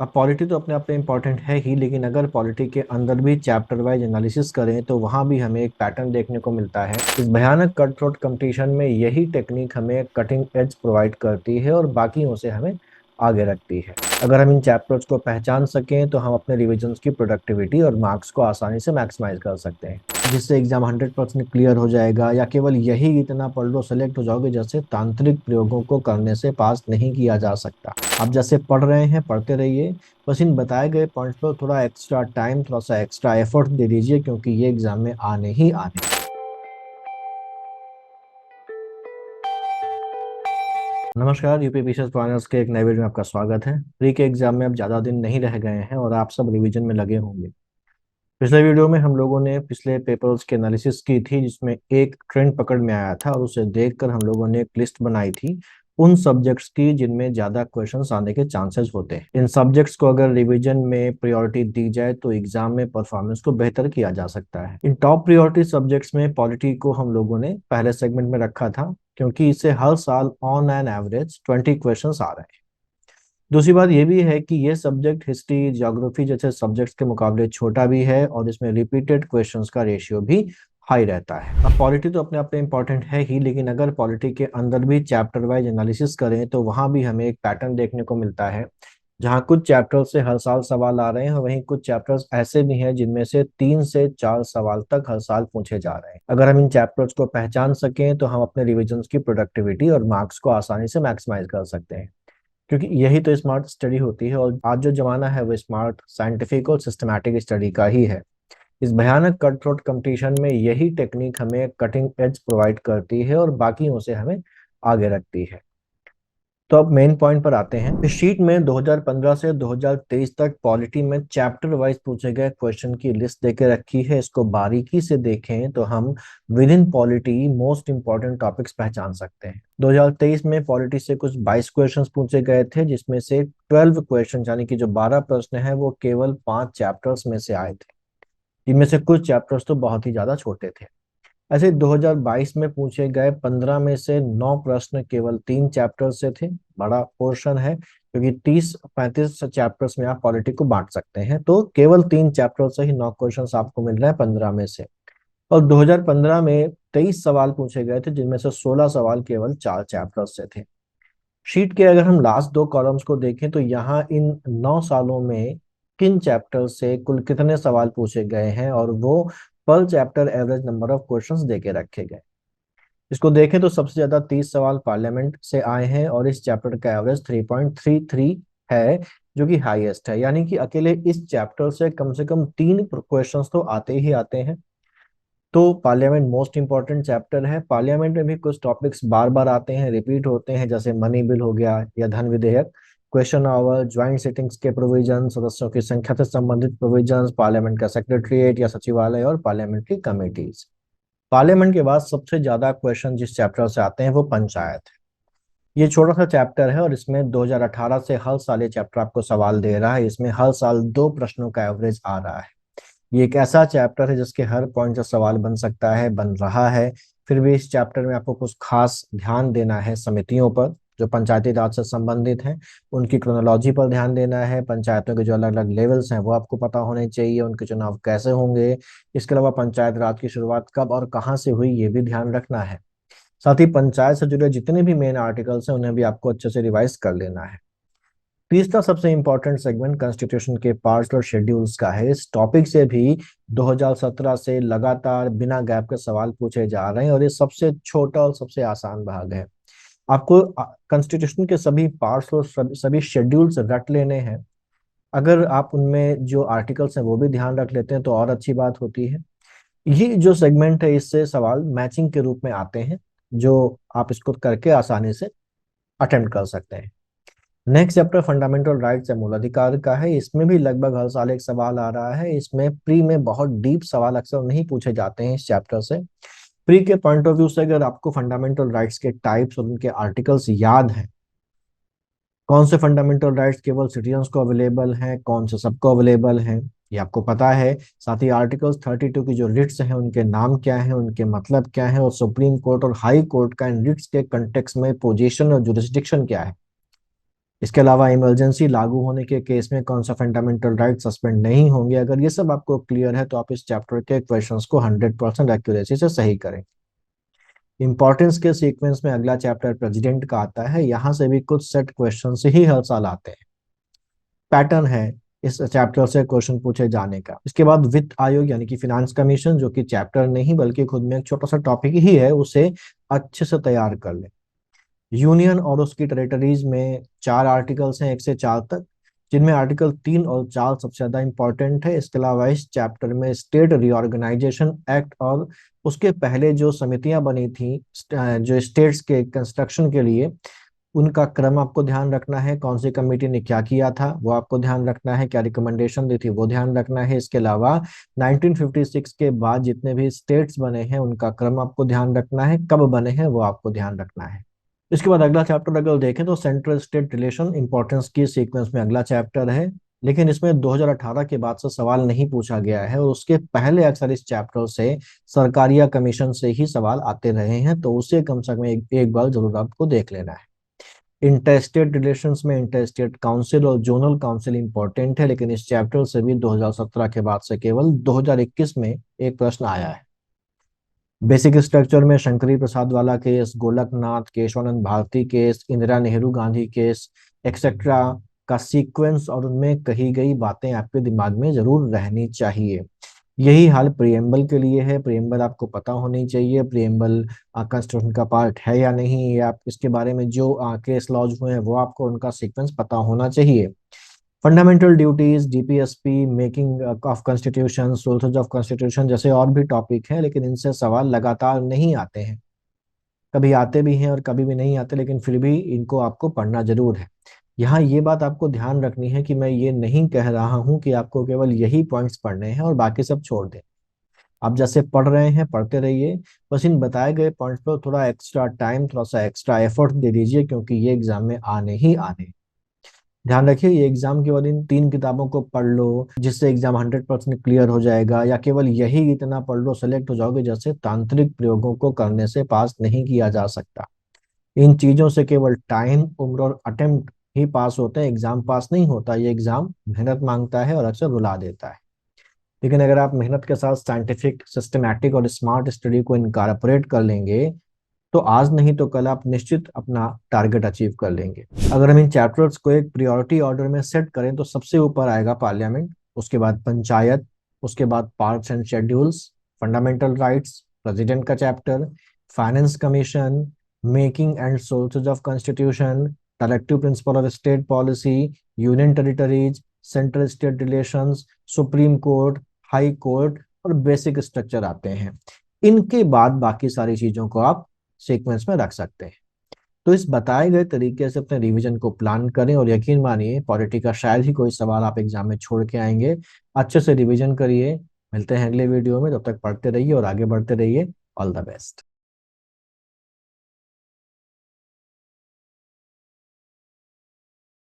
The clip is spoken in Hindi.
अब पॉलिटी तो अपने आप में इम्पोर्टेंट है ही, लेकिन अगर पॉलिटी के अंदर भी चैप्टर वाइज एनालिसिस करें तो वहाँ भी हमें एक पैटर्न देखने को मिलता है। इस भयानक कट थ्रोट कंपटीशन में यही टेक्निक हमें कटिंग एज प्रोवाइड करती है और बाकियों से हमें आगे रखती है। अगर हम इन चैप्टर्स को पहचान सकें तो हम अपने रिविजन्स की प्रोडक्टिविटी और मार्क्स को आसानी से मैक्सिमाइज कर सकते हैं, जिससे एग्जाम 100% क्लियर हो जाएगा। या केवल यही इतना पढ़ लो सेलेक्ट हो जाओगे, जैसे तांत्रिक प्रयोगों को करने से पास नहीं किया जा सकता। आप जैसे पढ़ रहे हैं पढ़ते रहिए, बस इन बताए गए पॉइंट्स पर थोड़ा एक्स्ट्रा टाइम, थोड़ा सा एक्स्ट्रा एफर्ट दे दीजिए, क्योंकि ये एग्जाम में आने ही आने। नमस्कार, यूपी पीसीएस प्लानर्स के एक नए वीडियो में आपका स्वागत है। प्री के एग्जाम में अब ज़्यादा दिन नहीं रह गए हैं और आप सब रिवीजन में लगे होंगे। पिछले वीडियो में हम लोगों ने पिछले पेपर्स की एनालिसिस की थी, जिसमें एक ट्रेंड पकड़ में आया था और उसे देखकर हम लोगों ने एक लिस्ट बनाई थी उन सब्जेक्ट्स की जिनमें ज़्यादा क्वेश्चंस आने के चांसेस होते हैं। इन सब्जेक्ट्स को अगर रिवीजन में प्रायोरिटी दी जाए तो एग्जाम में परफॉर्मेंस को बेहतर किया जा सकता है। इन टॉप प्रायोरिटी सब्जेक्ट्स में पॉलिटी को हम लोगों ने पहले सेगमेंट में रखा था, क्योंकि इससे हर साल ऑन एन एवरेज 20 क्वेश्चंस आ रहे हैं। दूसरी बात यह भी है कि ये सब्जेक्ट हिस्ट्री, ज्योग्राफी जैसे सब्जेक्ट्स के मुकाबले छोटा भी है और इसमें रिपीटेड क्वेश्चंस का रेशियो भी हाई रहता है। अब पॉलिटी तो अपने आप में इम्पोर्टेंट है ही, लेकिन अगर पॉलिटी के अंदर भी चैप्टर वाइज एनालिसिस करें तो वहाँ भी हमें एक पैटर्न देखने को मिलता है, जहाँ कुछ चैप्टर्स से हर साल सवाल आ रहे हैं और वहीं कुछ चैप्टर्स ऐसे भी हैं जिनमें से 3 से 4 सवाल तक हर साल पूछे जा रहे हैं। अगर हम इन चैप्टर्स को पहचान सकें तो हम अपने रिविजन्स की प्रोडक्टिविटी और मार्क्स को आसानी से मैक्सिमाइज कर सकते हैं, क्योंकि यही तो स्मार्ट स्टडी होती है। और आज जो जमाना है वो स्मार्ट, साइंटिफिक और सिस्टमैटिक स्टडी का ही है। इस भयानक कट थ्रोट कंपटीशन में यही टेक्निक हमें कटिंग एज प्रोवाइड करती है और बाकियों से हमें आगे रखती है। तो अब मेन पॉइंट पर आते हैं। इस शीट में 2015 से 2023 तक पॉलिटी में चैप्टर वाइज पूछे गए क्वेश्चन की लिस्ट देके रखी है। इसको बारीकी से देखें तो हम with in polity most important topics पहचान सकते हैं। 2023 में पॉलिटी से कुछ 22 क्वेश्चंस पूछे गए थे, जिसमें से 12 क्वेश्चन यानी कि जो 12 प्रश्न है वो केवल 5 चैप्टर्स में से आए थे, जिनमें से कुछ चैप्टर्स तो बहुत ही ज्यादा छोटे थे। ऐसे 2022 में पूछे गए 15 में से 9 प्रश्न केवल 3 चैप्टर से थे। बड़ा पोर्शन है, क्योंकि 30-35 चैप्टर्स में आप पॉलिटी को बांट सकते हैं, तो केवल 3 चैप्टर से ही 9 क्वेश्चन आपको मिल रहे हैं 15 में से। और 2015 में 23 सवाल पूछे गए थे, जिनमें से 16 सवाल केवल 4 चैप्टर से थे। शीट के अगर हम लास्ट दो कॉलम्स को देखें तो यहाँ इन 9 सालों में किन चैप्टर से कुल कितने सवाल पूछे गए हैं और वो पर chapter average number of questions देके रखे गए। इसको देखें तो सबसे ज्यादा 30 सवाल पार्लियामेंट से आए हैं और इस चैप्टर का एवरेज 3.33 है, जो कि हाईएस्ट है। यानी कि अकेले इस चैप्टर से कम 3 क्वेश्चंस तो आते ही आते हैं। तो पार्लियामेंट मोस्ट इंपॉर्टेंट चैप्टर है। पार्लियामेंट में भी कुछ टॉपिक्स बार बार आते हैं, रिपीट होते हैं, जैसे मनी बिल हो गया या धन विधेयक, क्वेश्चन आवर, ज्वाइंट सिटिंग्स के प्रोविजन, सदस्यों की संख्या से संबंधित प्रोविजंस, पार्लियामेंट का सेक्रेटरीट या सचिवालय और पार्लियामेंट्री कमेटीज। पार्लियामेंट के बाद सबसे ज्यादा क्वेश्चन जिस चैप्टर से आते हैं वो पंचायत है। ये छोटा सा चैप्टर है और इसमें 2018 से हर साल ये चैप्टर आपको सवाल दे रहा है। इसमें हर साल 2 प्रश्नों का एवरेज आ रहा है। ये एक ऐसा चैप्टर है जिसके हर पॉइंट से सवाल बन सकता है, बन रहा है। फिर भी इस चैप्टर में आपको कुछ खास ध्यान देना है समितियों पर जो पंचायती राज से संबंधित हैं, उनकी क्रोनोलॉजी पर ध्यान देना है। पंचायतों के जो अलग अलग लेवल्स हैं वो आपको पता होने चाहिए, उनके चुनाव कैसे होंगे। इसके अलावा पंचायत राज की शुरुआत कब और कहाँ से हुई ये भी ध्यान रखना है। साथ ही पंचायत से जुड़े जितने भी मेन आर्टिकल्स हैं उन्हें भी आपको अच्छे से रिवाइज कर लेना है। तीसरा सबसे इंपॉर्टेंट सेगमेंट कॉन्स्टिट्यूशन के पार्ट्स और शेड्यूल्स का है। इस टॉपिक से भी 2017 से लगातार बिना गैप के सवाल पूछे जा रहे हैं और ये सबसे छोटा और सबसे आसान भाग है। आपको कॉन्स्टिट्यूशन के सभी पार्ट्स और सभी शेड्यूल्स रट लेने हैं। अगर आप उनमें जो आर्टिकल्स हैं वो भी ध्यान रख लेते हैं तो और अच्छी बात होती है। ये जो सेगमेंट है इससे सवाल मैचिंग के रूप में आते हैं, जो आप इसको करके आसानी से अटेम्प्ट कर सकते हैं। नेक्स्ट चैप्टर फंडामेंटल राइट्स या मूल अधिकार का है। इसमें भी लगभग हर साल एक सवाल आ रहा है। इसमें प्री में बहुत डीप सवाल अक्सर नहीं पूछे जाते हैं इस चैप्टर से। प्री के पॉइंट ऑफ व्यू से अगर आपको फंडामेंटल राइट्स के टाइप्स और उनके आर्टिकल्स याद हैं, कौन से फंडामेंटल राइट्स केवल सिटीजन्स को अवेलेबल हैं, कौन से सबको अवेलेबल हैं, ये आपको पता है। साथ ही आर्टिकल्स 32 की जो रिट्स हैं उनके नाम क्या हैं, उनके मतलब क्या है, और सुप्रीम कोर्ट और हाई कोर्ट का इन रिट्स के कंटेक्स में पोजीशन और जुरिस्डिक्शन क्या है, इसके अलावा इमरजेंसी लागू होने के केस में कौन सा फंडामेंटल राइट सस्पेंड नहीं होंगे। अगर ये सब आपको क्लियर है तो आप इस चैप्टर के क्वेश्चंस को 100% एक्यूरेसी से सही करें। इंपॉर्टेंस के सीक्वेंस में अगला चैप्टर प्रेसिडेंट का आता है। यहाँ से भी कुछ सेट क्वेश्चन ही हर साल आते हैं, पैटर्न है इस चैप्टर से क्वेश्चन पूछे जाने का। इसके बाद वित्त आयोग यानी कि फिनांस कमीशन, जो कि चैप्टर नहीं बल्कि खुद में एक छोटा सा टॉपिक ही है, उसे अच्छे से तैयार कर ले। यूनियन और उसकी टेरिटरीज में 4 आर्टिकल्स हैं, 1 से 4 तक, जिनमें आर्टिकल 3 और 4 सबसे ज्यादा इंपॉर्टेंट है। इसके अलावा इस चैप्टर में स्टेट रीऑर्गेनाइजेशन एक्ट और उसके पहले जो समितियां बनी थी जो स्टेट्स के कंस्ट्रक्शन के लिए, उनका क्रम आपको ध्यान रखना है। कौन सी कमेटी ने क्या किया था वो आपको ध्यान रखना है, क्या रिकमेंडेशन दी थी वो ध्यान रखना है। इसके अलावा 1956 के बाद जितने भी स्टेट्स बने हैं उनका क्रम आपको ध्यान रखना है, कब बने हैं वो आपको ध्यान रखना है। इसके बाद अगला चैप्टर अगर देखें तो सेंट्रल स्टेट रिलेशन इंपॉर्टेंस की सीक्वेंस में अगला चैप्टर है, लेकिन इसमें 2018 के बाद से सवाल नहीं पूछा गया है और उसके पहले अक्सर इस चैप्टर से सरकारिया कमीशन से ही सवाल आते रहे हैं, तो उसे कम से कम एक बार जरूर आपको देख लेना है। इंटरस्टेट रिलेशंस में इंटरस्टेट काउंसिल और जोनल काउंसिल इंपॉर्टेंट है, लेकिन इस चैप्टर से भी 2017 के बाद से केवल 2021 में एक प्रश्न आया है। बेसिक स्ट्रक्चर में शंकरी प्रसाद वाला case, Golaknath, Kesavananda Bharati case, Indira Nehru Gandhi case etcetera का सीक्वेंस और उनमें कही गई बातें आपके दिमाग में जरूर रहनी चाहिए। यही हाल प्रियम्बल के लिए है। प्रियम्बल आपको पता होनी चाहिए, प्रियम्बल कॉन्स्टिट्यूशन का पार्ट है या नहीं, या आप इसके बारे में जो केस लॉज हुए हैं वो आपको उनका सीक्वेंस पता होना चाहिए। Fundamental duties, DPSP, making of constitution, sources of constitution जैसे और भी टॉपिक हैं, लेकिन इनसे सवाल लगातार नहीं आते हैं। कभी आते भी हैं और कभी भी नहीं आते, लेकिन फिर भी इनको आपको पढ़ना जरूर है। यहाँ ये बात आपको ध्यान रखनी है कि मैं ये नहीं कह रहा हूँ कि आपको केवल यही पॉइंट्स पढ़ने हैं और बाकी सब छोड़ दें। आप जैसे पढ़ रहे हैं पढ़ते रहिए, बस इन बताए गए पॉइंट्स पर थोड़ा एक्स्ट्रा टाइम, थोड़ा सा एक्स्ट्रा एफर्ट दे दीजिए, क्योंकि ये एग्जाम में आने ही आने। ध्यान रखिए, ये एग्जाम केवल इन 3 किताबों को पढ़ लो जिससे एग्जाम 100% क्लियर हो जाएगा, या केवल यही इतना पढ़ लो सेलेक्ट हो जाओगे, जैसे तांत्रिक प्रयोगों को करने से पास नहीं किया जा सकता। इन चीजों से केवल टाइम, उम्र और अटेम्प्ट ही पास होते हैं, एग्जाम पास नहीं होता। ये एग्जाम मेहनत मांगता है और अक्सर रुला देता है। लेकिन अगर आप मेहनत के साथ साइंटिफिक, सिस्टमैटिक और स्मार्ट स्टडी को इनकारपोरेट कर लेंगे तो आज नहीं तो कल आप निश्चित अपना टारगेट अचीव कर लेंगे। अगर हम इन चैप्टर्स को एक प्रायोरिटी ऑर्डर में सेट करें तो सबसे ऊपर आएगा पार्लियामेंट, उसके बाद पंचायत, उसके बाद parts and schedules, fundamental rights, president का chapter, finance commission, making and sources of constitution, directive principle of state policy, union territories, central state relations, supreme court, high court और बेसिक स्ट्रक्चर आते हैं। इनके बाद बाकी सारी चीजों को आप सीक्वेंस में रख सकते हैं। तो इस बताए गए तरीके से अपने रिवीजन को प्लान करें और यकीन मानिए पॉलिटी का शायद ही कोई सवाल आप एग्जाम में छोड़ के आएंगे। अच्छे से रिवीजन करिए। मिलते हैं अगले वीडियो में, तब तक पढ़ते रहिए और आगे बढ़ते रहिए। All the best.